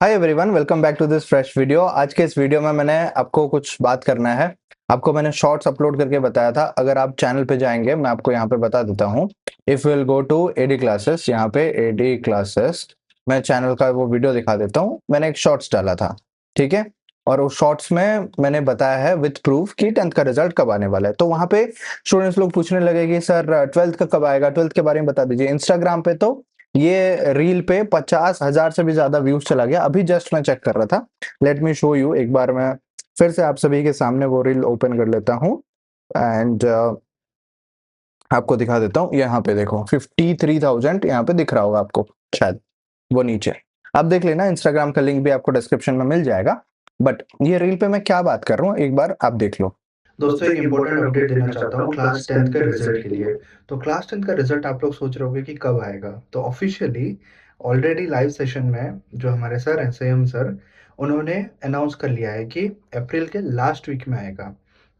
Hi everyone, welcome back to this fresh video. आज के इस वीडियो में मैंने आपको कुछ बात करना है। आपको मैंने शॉर्ट्स अपलोड करके बताया था। अगर आप चैनल पे जाएंगे, मैं आपको यहाँ पे बता देता हूँ। If will go to AD classes, यहाँ पे एडी क्लासेस, मैं चैनल का वो वीडियो दिखा देता हूँ। मैंने एक शॉर्ट्स डाला था, ठीक है। और उस शॉर्ट्स में मैंने बताया है विथ प्रूफ कि 10th का रिजल्ट कब आने वाला है। तो वहां पे स्टूडेंट्स लोग पूछने लगे कि सर 12th का कब आएगा, 12th के बारे में बता दीजिए। इंस्टाग्राम पे तो ये रील पे 50,000 से भी ज्यादा व्यूज चला गया। अभी जस्ट मैं चेक कर रहा था। Let me show you. एक बार मैं फिर से आप सभी के सामने वो रील ओपन कर लेता हूँ एंड आपको दिखा देता हूँ। यहाँ पे देखो 53,000 यहाँ पे दिख रहा होगा आपको शायद, वो नीचे आप देख लेना। इंस्टाग्राम का लिंक भी आपको डिस्क्रिप्शन में मिल जाएगा। बट ये रील पे मैं क्या बात कर रहा हूँ, एक बार आप देख लो। दोस्तों एक इम्पोर्टेंट अपडेट देना चाहता हूँ क्लास 10th के रिजल्ट के लिए। तो क्लास 10th का रिजल्ट आप लोग सोच रहे होंगे कि कब आएगा। तो ऑफिशियली ऑलरेडी लाइव सेशन में जो हमारे सर हैं संयम सर, उन्होंने अनाउंस कर लिया है कि अप्रैल के लास्ट वीक में आएगा।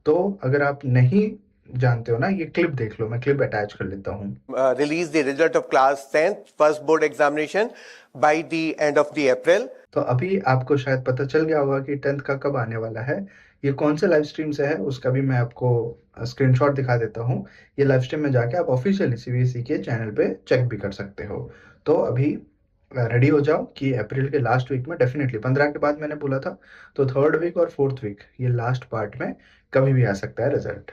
तो अगर आप नहीं जानते हो ना, ये क्लिप देख लो, मैं क्लिप अटैच कर लेता हूँ। Release the result of class 10th first board examination by the end of the April. तो अभी आपको शायद पता चल गया होगा कि 10th का कब आने वाला है। ये कौन से लाइव स्ट्रीम से है उसका भी मैं आपको स्क्रीनशॉट दिखा देता हूँ। ये लाइव स्ट्रीम में जाके आप ऑफिशियली सीबीएसई के चैनल पे चेक भी कर सकते हो। तो अभी रेडी हो जाओ कि अप्रैल के लास्ट वीक में डेफिनेटली 15 के बाद मैंने बोला था, तो थर्ड वीक और फोर्थ वीक ये लास्ट पार्ट में कभी भी आ सकता है रिजल्ट।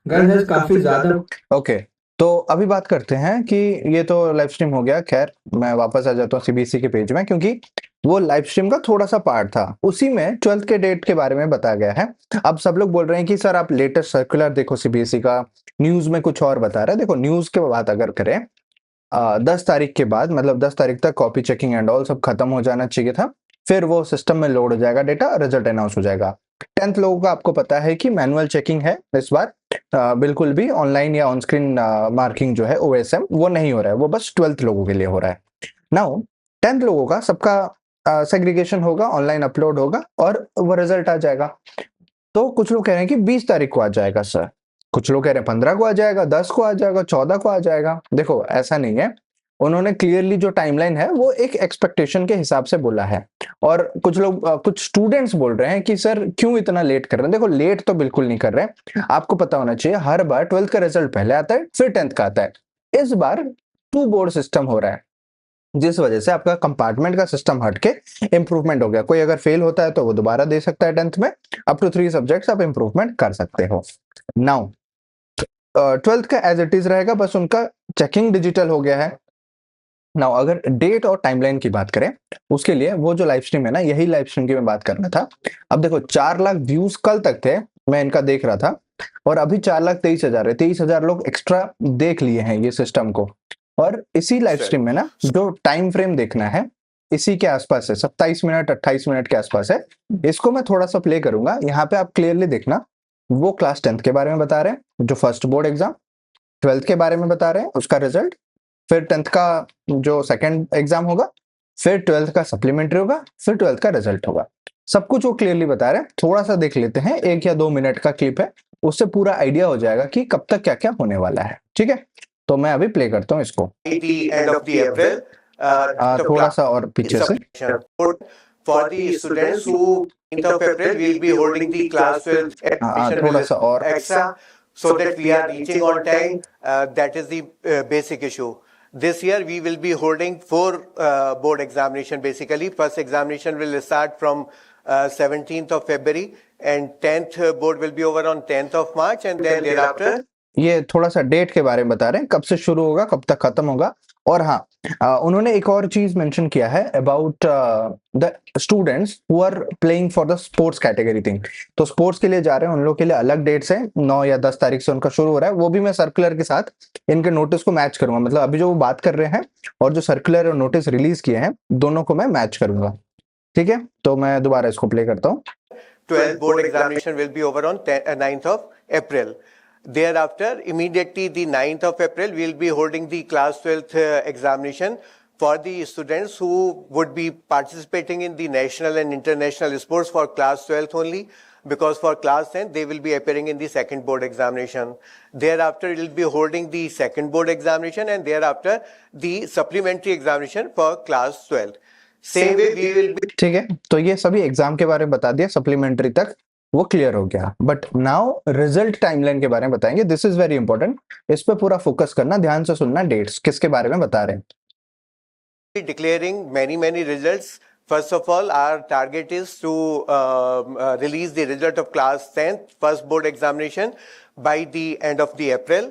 गाइस काफी ज्यादा ओके। तो अभी बात करते हैं कि ये तो लाइव स्ट्रीम हो गया। खैर, मैं वापस आ जाता हूँ सीबीएसई के पेज में, क्योंकि वो लाइव स्ट्रीम का थोड़ा सा पार्ट था। उसी में 12th के डेट के बारे में बताया गया है। अब सब लोग बोल रहे हैं कि सर आप लेटेस्ट सर्कुलर देखो, सीबीएसई का न्यूज में कुछ और बता रहा है। देखो, न्यूज के बात अगर करें 10 तारीख के बाद, मतलब 10 तारीख तक कॉपी चेकिंग एंड ऑल सब खत्म हो जाना चाहिए था। फिर वो सिस्टम में लोड हो जाएगा डेटा, रिजल्ट अनाउंस हो जाएगा। 10th लोगों का आपको पता है कि मैनुअल चेकिंग है इस बार। बिल्कुल भी ऑनलाइन या ऑन स्क्रीन मार्किंग जो है ओएसएम वो नहीं हो रहा है। वो बस 12th लोगों के लिए हो रहा है। नाउ 10th लोगों का सबका सेग्रीगेशन होगा, ऑनलाइन अपलोड होगा और वो रिजल्ट आ जाएगा। तो कुछ लोग कह रहे हैं कि 20 तारीख को आ जाएगा सर, कुछ लोग कह रहे हैं 15 को आ जाएगा, 10 को आ जाएगा, 14 को आ जाएगा। देखो, ऐसा नहीं है। उन्होंने क्लियरली जो टाइमलाइन है वो एक एक्सपेक्टेशन के हिसाब से बोला है। और कुछ लोग कुछ स्टूडेंट्स बोल रहे हैं कि सर क्यों इतना लेट कर रहे हैं। देखो, लेट तो बिल्कुल नहीं कर रहे हैं। आपको पता होना चाहिए हर बार 12th का रिजल्ट पहले आता है, फिर 10th का आता है। इस बार टू बोर्ड सिस्टम हो रहा है, जिस वजह से आपका कंपार्टमेंट का सिस्टम हटके इंप्रूवमेंट हो गया। कोई अगर फेल होता है तो वो दोबारा दे सकता है 10th में। अप टू 3 सब्जेक्ट्स आप इंप्रूवमेंट कर सकते हो। नाउ 12th का एज इट इज रहेगा, बस उनका चेकिंग डिजिटल हो गया है। नाउ अगर डेट और टाइमलाइन की बात करें, उसके लिए वो जो लाइव स्ट्रीम है ना, यही लाइव स्ट्रीम की मैं बात करना था। अब देखो, 4 लाख व्यूज कल तक थे, मैं इनका देख रहा था। और अभी 4,23,000 है। 23,000 लोग एक्स्ट्रा देख लिए हैं ये सिस्टम को। और इसी लाइव स्ट्रीम में ना जो टाइम फ्रेम देखना है, इसी के आसपास है, 27 मिनट 28 मिनट के आसपास है। इसको मैं थोड़ा सा प्ले करूंगा, यहाँ पे आप क्लियरली देखना। वो क्लास 10th के बारे में बता रहे हैं, जो फर्स्ट बोर्ड एग्जाम। 12th के बारे में बता रहे हैं, उसका रिजल्ट। फिर 10th का जो सेकंड एग्जाम होगा, फिर 12th का सप्लीमेंट्री होगा, फिर 12th का रिजल्ट होगा। सब कुछ वो क्लियरली बता रहे हैं। थोड़ा सा देख लेते हैं, 1 या 2 मिनट का क्लिप है, उससे पूरा आइडिया हो जाएगा कि कब तक क्या क्या होने वाला है। ठीक है, तो मैं अभी प्ले करता हूँ इसको। The end of the April. थोड़ा सा और पीछे से। For the students who 9th of April will be holding the class 12 admission थोड़ा सा और extra, so that we are reaching on time. That is the basic issue. This year we will be holding 4 board examination basically. First examination will start from 17th of February and 10th board will be over on 10th of March and then thereafter. ये थोड़ा सा date के बारे में बता रहे हैं, कब से शुरू होगा, कब तक खत्म होगा। और हाँ, उन्होंने एक और चीज मेंशन किया है about the students who are playing for the sports category thing. तो स्पोर्ट्स के लिए जा रहे हैं, उन लोग के लिए अलग डेट्स है। 9 या 10 तारीख से उनका शुरू हो रहा है। वो भी मैं सर्कुलर के साथ इनके नोटिस को मैच करूंगा। मतलब अभी जो वो बात कर रहे हैं और जो सर्कुलर और नोटिस रिलीज किए हैं, दोनों को मैं मैच करूंगा। ठीक है, तो मैं दोबारा इसको प्ले करता हूँ। 12th board examination will be over on 9th of April. Thereafter, immediately the 9th of April, we will be holding the class 12th examination for the students who would be participating in the national and international sports for class 12th only, because for class 10 they will be appearing in the second board examination. Thereafter, it will be holding the second board examination and thereafter the supplementary examination for class 12th. Same way we will be ठीक है, तो ये सभी exam के बारे में बता दिया, सप्लीमेंट्री तक वो क्लियर हो गया। बट नाउ रिजल्ट टाइमलाइन के बारे में बताएंगे। दिस इज वेरी इंपॉर्टेंट, इस पे पूरा फोकस करना, ध्यान से सुनना। डेट्स किसके बारे में बता रहे हैं? declaring many results. First of all, our target is to release the result of class 10th first board examination by the end of the April.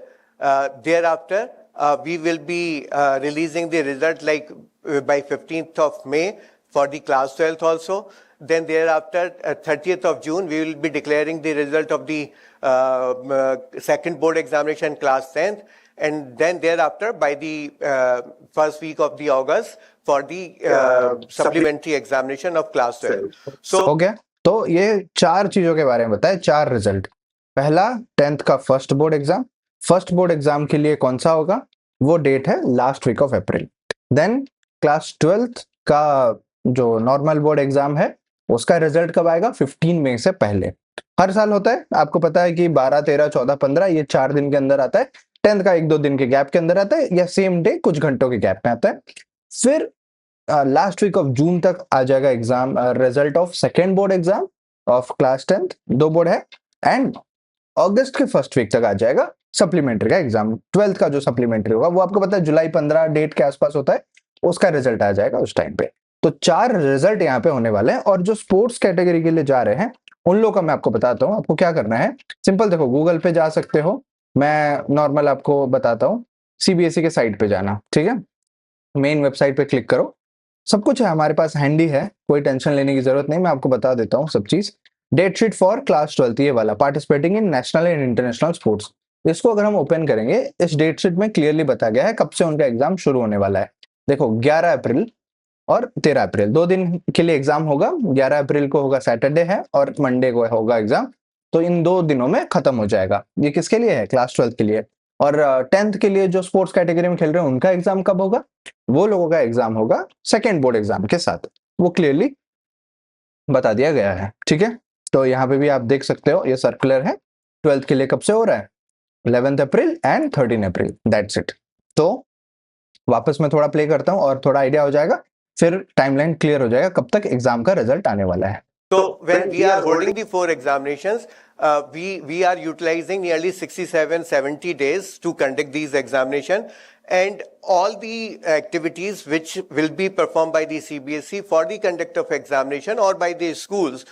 Thereafter, we will be releasing the result like by 15th of May for the class 12th also. Then thereafter, 30th of June, we will be declaring the result of the second board examination class 10th. And then thereafter, by the first week of the August, for the supplementary examination of class 12. So, हो गया। तो ये चार चीजों के बारे में बताए, चार रिजल्ट। पहला 10th का first board exam. First board exam के लिए कौन सा होगा, वो डेट है last week of April. Then class 12th का जो नॉर्मल बोर्ड एग्जाम है उसका रिजल्ट कब आएगा, 15 मई से पहले। हर साल होता है, आपको पता है कि 12, 13, 14, 15 ये 4 दिन के अंदर आता है। 10th का 1-2 दिन के गैप के अंदर आता है, या सेम डे कुछ घंटों के गैप में आता है। फिर लास्ट वीक ऑफ जून तक आ जाएगा exam, result of second board exam of class 10th, 2 board है। एंड अगस्त के फर्स्ट वीक तक आ जाएगा सप्लीमेंट्री का एग्जाम। 12th का जो सप्लीमेंट्री होगा वो आपको पता है जुलाई 15 डेट के आसपास होता है, उसका रिजल्ट आ जाएगा उस टाइम पे। तो 4 रिजल्ट यहाँ पे होने वाले हैं। और जो स्पोर्ट्स कैटेगरी के लिए जा रहे हैं उन लोगों का मैं आपको बताता हूँ। आपको क्या करना है, सिंपल देखो, गूगल पे जा सकते हो, मैं नॉर्मल आपको बताता हूँ। सीबीएसई के साइट पे जाना, ठीक है, मेन वेबसाइट पे क्लिक करो, सब कुछ है हमारे पास हैंडी है, कोई टेंशन लेने की जरूरत नहीं, मैं आपको बता देता हूँ सब चीज। Date sheet for class 12th ये वाला, participating in national and international sports, इसको अगर हम ओपन करेंगे, इस डेट शीट में क्लियरली बताया गया है कब से उनका एग्जाम शुरू होने वाला है। देखो 11 अप्रैल और 13 अप्रैल 2 दिन के लिए एग्जाम होगा। 11 अप्रैल को होगा, सैटरडे है, और मंडे को होगा एग्जाम। तो इन 2 दिनों में खत्म हो जाएगा। ये किसके लिए है, क्लास 12th के लिए। और 10th के लिए जो स्पोर्ट्स कैटेगरी में खेल रहे हैं उनका एग्जाम कब होगा, वो लोगों का एग्जाम होगा सेकेंड बोर्ड एग्जाम के साथ, वो क्लियरली बता दिया गया है, ठीक है। तो यहाँ पे भी आप देख सकते हो, ये सर्कुलर है। 12th के लिए कब से हो रहा है, 11th April and 13 April, that's it. तो वापस मैं थोड़ा प्ले करता हूँ और थोड़ा आइडिया हो जाएगा, फिर टाइमलाइन क्लियर हो जाएगा कब तक एग्जाम का रिजल्ट आने वाला है। so when we are holding the 4 examinations, we are utilizing nearly 67-70 days to conduct these examinations, and all the activities which will be performed by the CBSE for the conduct of examination or by the schools,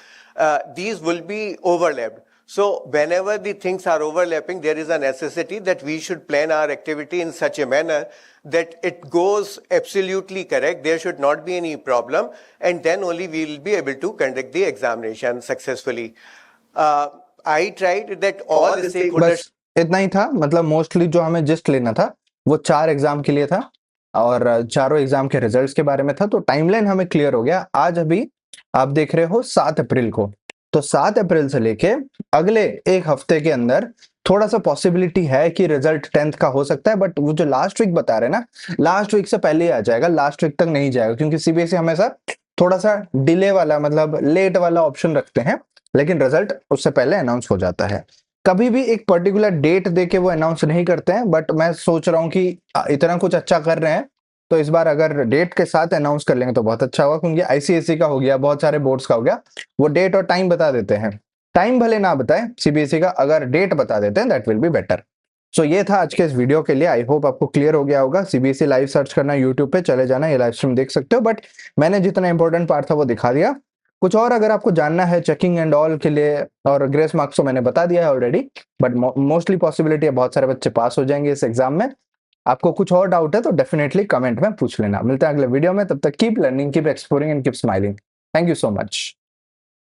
these will be overlapped. So whenever the things are overlapping, there is a necessity that we should plan our activity in such a manner that it goes absolutely correct. There should not be any problem, and then only we will be able to conduct the examination successfully. I tried that all stakeholders. बस इतना ही था, मतलब mostly जो हमें gist लेना था वो 4 exam के लिए था, और चारों एग्जाम के रिजल्ट्स के बारे में था। तो टाइमलाइन हमें क्लियर हो गया। आज अभी आप देख रहे हो 7 अप्रैल को, तो 7 अप्रैल से लेके अगले एक हफ्ते के अंदर थोड़ा सा पॉसिबिलिटी है कि रिजल्ट 10th का हो सकता है। बट वो जो लास्ट वीक बता रहे हैं ना, लास्ट वीक से पहले ही आ जाएगा, लास्ट वीक तक नहीं जाएगा, क्योंकि सीबीएसई हमेशा थोड़ा सा डिले वाला, मतलब लेट वाला ऑप्शन रखते हैं, लेकिन रिजल्ट उससे पहले अनाउंस हो जाता है। कभी भी एक पर्टिकुलर डेट देके वो अनाउंस नहीं करते हैं, बट मैं सोच रहा हूँ कि इतना कुछ अच्छा कर रहे हैं तो इस बार अगर डेट के साथ अनाउंस कर लेंगे तो बहुत अच्छा होगा, क्योंकि आईसीएसई का हो गया, बहुत सारे बोर्ड्स का हो गया, वो डेट और टाइम बता देते हैं। टाइम भले ना बताए सीबीएसई का, अगर डेट बता देते हैं दैट विल बी बेटर। सो ये था आज के इस वीडियो के लिए। आई होप आपको क्लियर हो गया होगा। सीबीएसई लाइव सर्च करना, यूट्यूब पे चले जाना, ये लाइव स्ट्रीम देख सकते हो। बट मैंने जितना इंपॉर्टेंट पार्ट था वो दिखा दिया। कुछ और अगर आपको जानना है चेकिंग एंड ऑल के लिए, और ग्रेस मार्क्स तो मैंने बता दिया है ऑलरेडी, बट मोस्टली पॉसिबिलिटी है बहुत सारे बच्चे पास हो जाएंगे इस एग्जाम में। आपको कुछ और डाउट है तो डेफिनेटली कमेंट में पूछ लेना। मिलते हैं अगले वीडियो में, तब तक keep learning, keep exploring and keep smiling. Thank you so much.